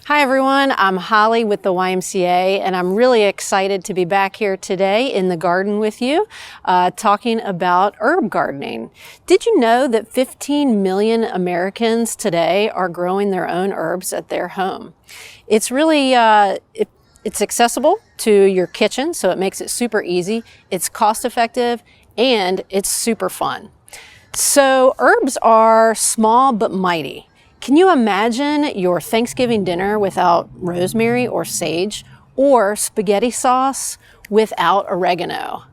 Hi everyone, I'm Holly with the YMCA and I'm really excited to be back here today in the garden with you talking about herb gardening. Did you know that 15 million Americans today are growing their own herbs at their home? It's really it's accessible to your kitchen, so it makes it super easy. It's cost effective and it's super fun. So herbs are small but mighty. Can you imagine your Thanksgiving dinner without rosemary or sage, or spaghetti sauce without oregano?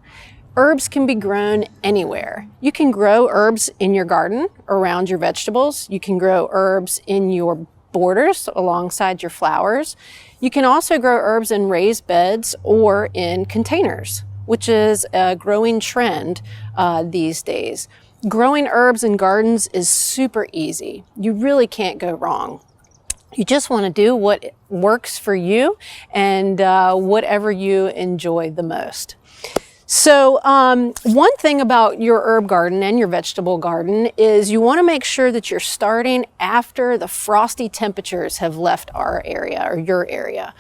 Herbs can be grown anywhere. You can grow herbs in your garden around your vegetables. You can grow herbs in your borders alongside your flowers. You can also grow herbs in raised beds or in containers, which is a growing trend these days. Growing herbs in gardens is super easy. You really can't go wrong. You just want to do what works for you and whatever you enjoy the most. So one thing about your herb garden and your vegetable garden is you want to make sure that you're starting after the frosty temperatures have left our area or your area.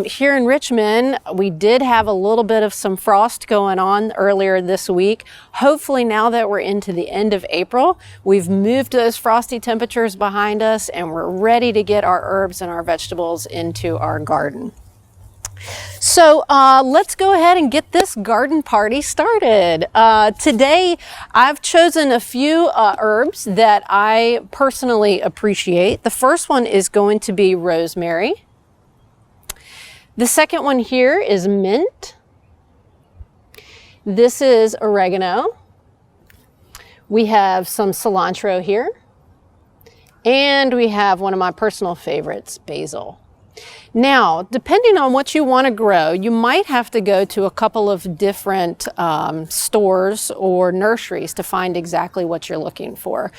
Here in Richmond, we did have a little bit of some frost going on earlier this week. Hopefully now that we're into the end of April, we've moved those frosty temperatures behind us and we're ready to get our herbs and our vegetables into our garden. So let's go ahead and get this garden party started. Today I've chosen a few herbs that I personally appreciate. The first one is going to be rosemary. The second one here is mint. This is oregano. We have some cilantro here. And we have one of my personal favorites, basil. Now, depending on what you want to grow, you might have to go to a couple of different stores or nurseries to find exactly what you're looking for.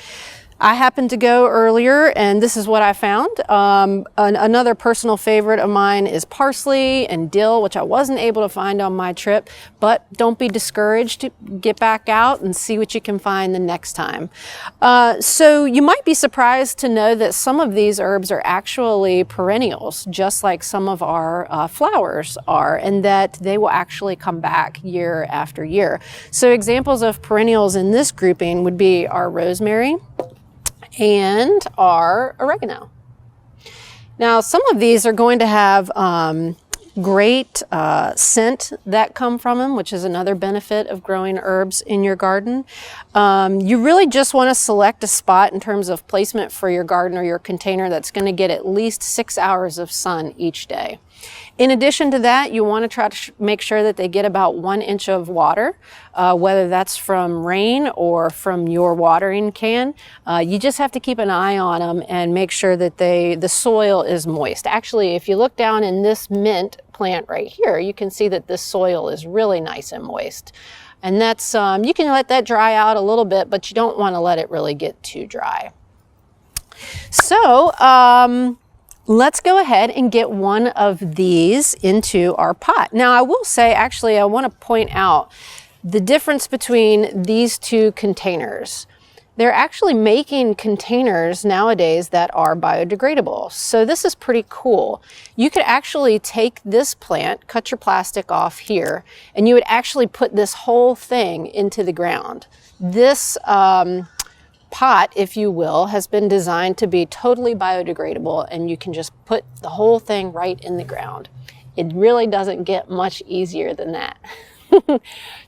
I happened to go earlier and this is what I found. Another personal favorite of mine is parsley and dill, which I wasn't able to find on my trip, but don't be discouraged. Get back out and see what you can find the next time. So you might be surprised to know that some of these herbs are actually perennials, just like some of our flowers are, and that they will actually come back year after year. So examples of perennials in this grouping would be our rosemary and our oregano. Now, some of these are going to have great scent that come from them, which is another benefit of growing herbs in your garden. You really just want to select a spot in terms of placement for your garden or your container that's going to get at least 6 hours of sun each day. In addition to that, you want to try to make sure that they get about 1 inch of water, whether that's from rain or from your watering can. You just have to keep an eye on them and make sure that the soil is moist. Actually, if you look down in this mint plant right here, you can see that this soil is really nice and moist. And that's, you can let that dry out a little bit, but you don't want to let it really get too dry. So, let's go ahead and get one of these into our pot. Now I will say, actually, I want to point out the difference between these two containers. They're actually making containers nowadays that are biodegradable. So this is pretty cool. You could actually take this plant, cut your plastic off here, and you would actually put this whole thing into the ground. This pot, if you will, has been designed to be totally biodegradable, and you can just put the whole thing right in the ground. It really doesn't get much easier than that.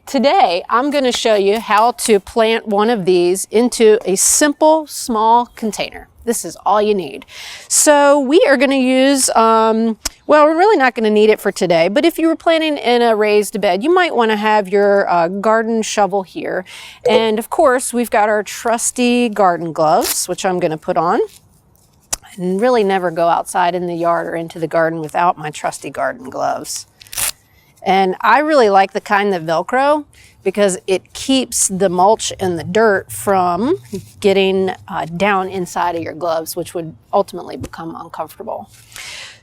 Today, I'm going to show you how to plant one of these into a simple, small container. This is all you need. So we are going to use, well, we're really not going to need it for today, but if you were planting in a raised bed, you might want to have your garden shovel here. And of course, we've got our trusty garden gloves, which I'm going to put on. And really never go outside in the yard or into the garden without my trusty garden gloves. And I really like the kind that Velcro because it keeps the mulch and the dirt from getting down inside of your gloves, which would ultimately become uncomfortable.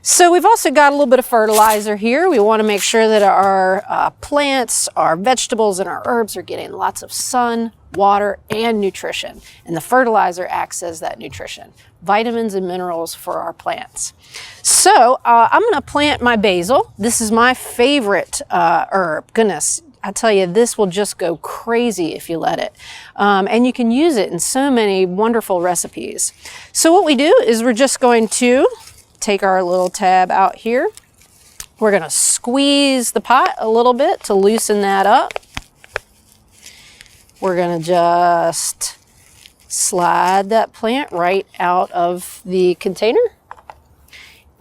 So we've also got a little bit of fertilizer here. We want to make sure that our plants, our vegetables, and our herbs are getting lots of sun, water, and nutrition. And the fertilizer acts as that nutrition, vitamins and minerals for our plants. So I'm going to plant my basil. This is my favorite herb. Goodness, I tell you, this will just go crazy if you let it. And you can use it in so many wonderful recipes. So what we do is we're just going to take our little tab out here. We're going to squeeze the pot a little bit to loosen that up. We're going to just slide that plant right out of the container.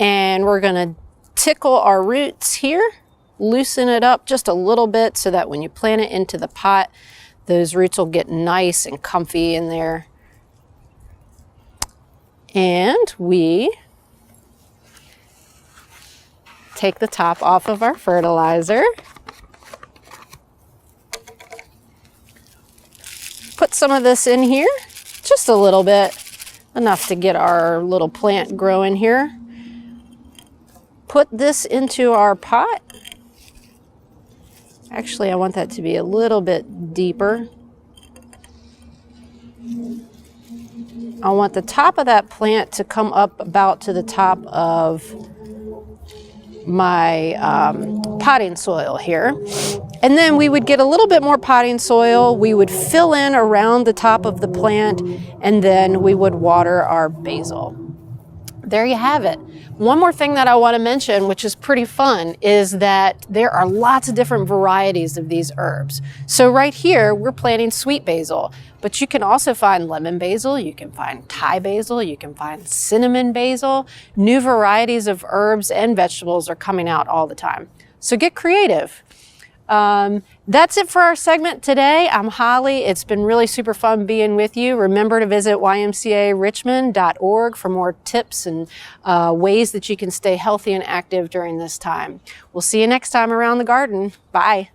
And we're going to tickle our roots here, loosen it up just a little bit so that when you plant it into the pot, those roots will get nice and comfy in there. And we take the top off of our fertilizer. Put some of this in here, just a little bit, enough to get our little plant growing here. Put this into our pot. Actually, I want that to be a little bit deeper. I want the top of that plant to come up about to the top of my potting soil here. And then we would get a little bit more potting soil. We would fill in around the top of the plant, and then we would water our basil. There you have it. One more thing that I want to mention, which is pretty fun, is that there are lots of different varieties of these herbs. So right here, we're planting sweet basil, but you can also find lemon basil, you can find Thai basil, you can find cinnamon basil. New varieties of herbs and vegetables are coming out all the time. So get creative. That's it for our segment today. I'm Holly. It's been really super fun being with you. Remember to visit ymcarichmond.org for more tips and ways that you can stay healthy and active during this time. We'll see you next time around the garden. Bye.